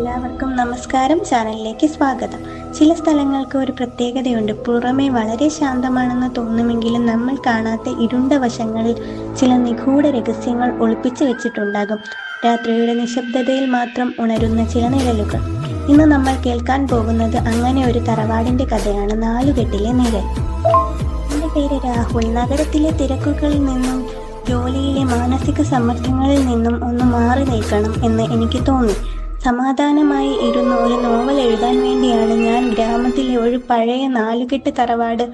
എല്ലാവർക്കും നമസ്കാരം. ചാനലിലേക്ക് സ്വാഗതം. ചില സ്ഥലങ്ങൾക്ക് ഒരു പ്രത്യേകതയുണ്ട്. പുറമേ വളരെ ശാന്തമാണെന്ന് തോന്നുമെങ്കിലും നമ്മൾ കാണാത്ത ഇരുണ്ട വശങ്ങളിൽ ചില നിഗൂഢ രഹസ്യങ്ങൾ ഒളിപ്പിച്ചു വെച്ചിട്ടുണ്ടാകും. രാത്രിയുടെ നിശബ്ദതയിൽ മാത്രം ഉണരുന്ന ചില നിഴലുകൾ. ഇന്ന് നമ്മൾ കേൾക്കാൻ പോകുന്നത് അങ്ങനെ ഒരു തറവാടിന്റെ കഥയാണ്. നാലുകെട്ടിലെ നിഴൽ. എൻ്റെ പേര് രാഹുൽ. നഗരത്തിലെ തിരക്കുകളിൽ നിന്നും ജോലിയിലെ മാനസിക സമ്മർദ്ദങ്ങളിൽ നിന്നും ഒന്ന് മാറി നിൽക്കണം എന്ന് എനിക്ക് തോന്നി. സമാധാനമായി ഇരുന്ന് ഒരു നോവൽ എഴുതാൻ വേണ്ടിയാണ് ഞാൻ ഗ്രാമത്തിലെ ഒരു പഴയ നാലുകെട്ട് തറവാട്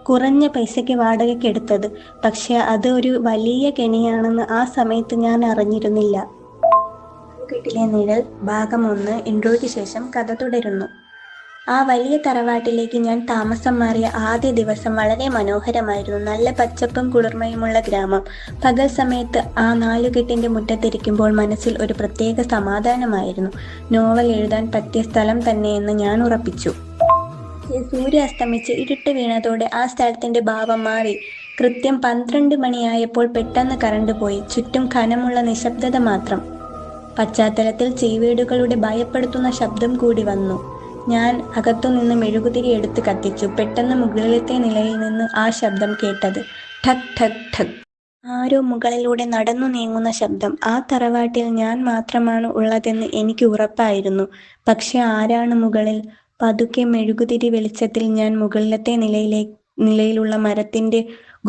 കുറഞ്ഞ പൈസയ്ക്ക് വാടകയ്ക്ക് എടുത്തത്. പക്ഷെ അത് ഒരു വലിയ കെണിയാണെന്ന് ആ സമയത്ത് ഞാൻ അറിഞ്ഞിരുന്നില്ല. നാലുകെട്ടിലെ നിഴൽ ഭാഗം 1 ഇൻട്രോയ്ക്ക് ശേഷം കഥ തുടരുന്നു. ആ വലിയ തറവാട്ടിലേക്ക് ഞാൻ താമസം മാറിയ ആദ്യ ദിവസം വളരെ മനോഹരമായിരുന്നു. നല്ല പച്ചപ്പും കുളിർമയുമുള്ള ഗ്രാമം. പകൽ സമയത്ത് ആ നാലുകെട്ടിന്റെ മുറ്റത്തിരിക്കുമ്പോൾ മനസ്സിൽ ഒരു പ്രത്യേക സമാധാനമായിരുന്നു. നോവൽ എഴുതാൻ പറ്റിയ സ്ഥലം തന്നെയെന്ന് ഞാൻ ഉറപ്പിച്ചു. സൂര്യ അസ്തമിച്ച് ഇരുട്ട് വീണതോടെ ആ സ്ഥലത്തിന്റെ ഭാവം മാറി. കൃത്യം 12 മണിയായപ്പോൾ പെട്ടെന്ന് കറണ്ട് പോയി. ചുറ്റും ഘനമുള്ള നിശബ്ദത മാത്രം. പശ്ചാത്തലത്തിൽ ചീവീടുകളുടെ ഭയപ്പെടുത്തുന്ന ശബ്ദം കൂടി വന്നു. ഞാൻ അകത്തുനിന്ന് മെഴുകുതിരി എടുത്ത് കത്തിച്ചു. പെട്ടെന്ന് മുകളിലത്തെ നിലയിൽ നിന്ന് ആ ശബ്ദം കേട്ടത്. ഠക് ഠക് ഠക്. ആരോ മുകളിലൂടെ നടന്നു നീങ്ങുന്ന ശബ്ദം. ആ തറവാട്ടിൽ ഞാൻ മാത്രമാണ് ഉള്ളതെന്ന് എനിക്ക് ഉറപ്പായിരുന്നു. പക്ഷെ ആരാണ് മുകളിൽ? പതുക്കെ മെഴുകുതിരി വെളിച്ചത്തിൽ ഞാൻ മുകളിലത്തെ നിലയിലുള്ള മരത്തിന്റെ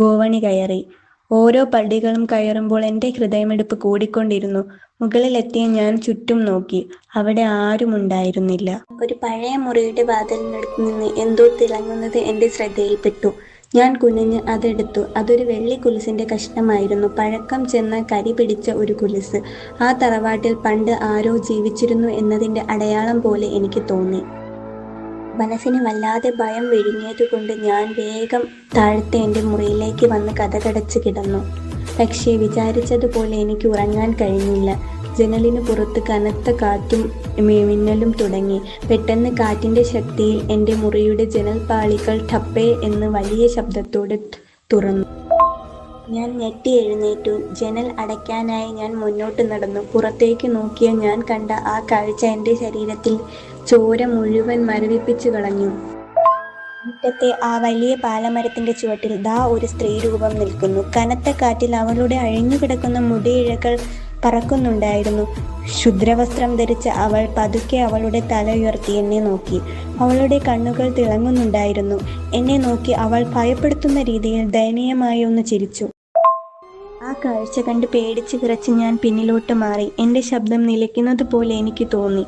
ഗോവണി കയറി. ഓരോ പടികളും കയറുമ്പോൾ എൻ്റെ ഹൃദയമിടിപ്പ് കൂടിക്കൊണ്ടിരുന്നു. മുകളിലെത്തിയ ഞാൻ ചുറ്റും നോക്കി. അവിടെ ആരുമുണ്ടായിരുന്നില്ല. ഒരു പഴയ മുറിയുടെ വാതിലിനടുത്ത് നിന്ന് എന്തോ തിളങ്ങുന്നത് എൻ്റെ ശ്രദ്ധയിൽപ്പെട്ടു. ഞാൻ കുനിഞ്ഞ് അതെടുത്തു. അതൊരു വെള്ളി കുലിസിന്റെ കഷ്ണമായിരുന്നു. പഴക്കം ചെന്ന കരി പിടിച്ച ഒരു കുലിസ്. ആ തറവാട്ടിൽ പണ്ട് ആരോ ജീവിച്ചിരുന്നു എന്നതിൻ്റെ അടയാളം പോലെ എനിക്ക് തോന്നി. മനസ്സിന് വല്ലാതെ ഭയം വിഴുങ്ങിയതുകൊണ്ട് ഞാൻ വേഗം താഴത്തെ എൻ്റെ മുറിയിലേക്ക് വന്ന് കതകടച്ച് കിടന്നു. പക്ഷേ വിചാരിച്ചതുപോലെ എനിക്ക് ഉറങ്ങാൻ കഴിഞ്ഞില്ല. ജനലിന് പുറത്ത് കനത്ത കാറ്റും മിന്നലും തുടങ്ങി. പെട്ടെന്ന് കാറ്റിൻ്റെ ശക്തിയിൽ എൻ്റെ മുറിയുടെ ജനൽപ്പാളികൾ ടപ്പേ എന്ന് വലിയ ശബ്ദത്തോടെ തുറന്നു. ഞാൻ ഞെട്ടി എഴുന്നേറ്റു. ജനൽ അടയ്ക്കാനായി ഞാൻ മുന്നോട്ട് നടന്നു. പുറത്തേക്ക് നോക്കിയ ഞാൻ കണ്ട ആ കാഴ്ച എൻ്റെ ശരീരത്തിൽ ചോര മുഴുവൻ മരവിപ്പിച്ചു കളഞ്ഞു. മുറ്റത്തെ ആ വലിയ പാലമരത്തിന്റെ ചുവട്ടിൽ ദാ ഒരു സ്ത്രീ രൂപം നിൽക്കുന്നു. കനത്ത കാറ്റിൽ അവളുടെ അഴിഞ്ഞുകിടക്കുന്ന മുടിയിഴകൾ പറക്കുന്നുണ്ടായിരുന്നു. ശുദ്രവസ്ത്രം ധരിച്ച അവൾ പതുക്കെ അവളുടെ തല ഉയർത്തി എന്നെ നോക്കി. അവളുടെ കണ്ണുകൾ തിളങ്ങുന്നുണ്ടായിരുന്നു. എന്നെ നോക്കി അവൾ ഭയപ്പെടുത്തുന്ന രീതിയിൽ ദയനീയമായി ഒന്ന് ചിരിച്ചു. ആ കാഴ്ച കണ്ട് പേടിച്ച് വിറച്ച് ഞാൻ പിന്നിലോട്ട് മാറി. എൻ്റെ ശബ്ദം നിലയ്ക്കുന്നത് പോലെ എനിക്ക് തോന്നി.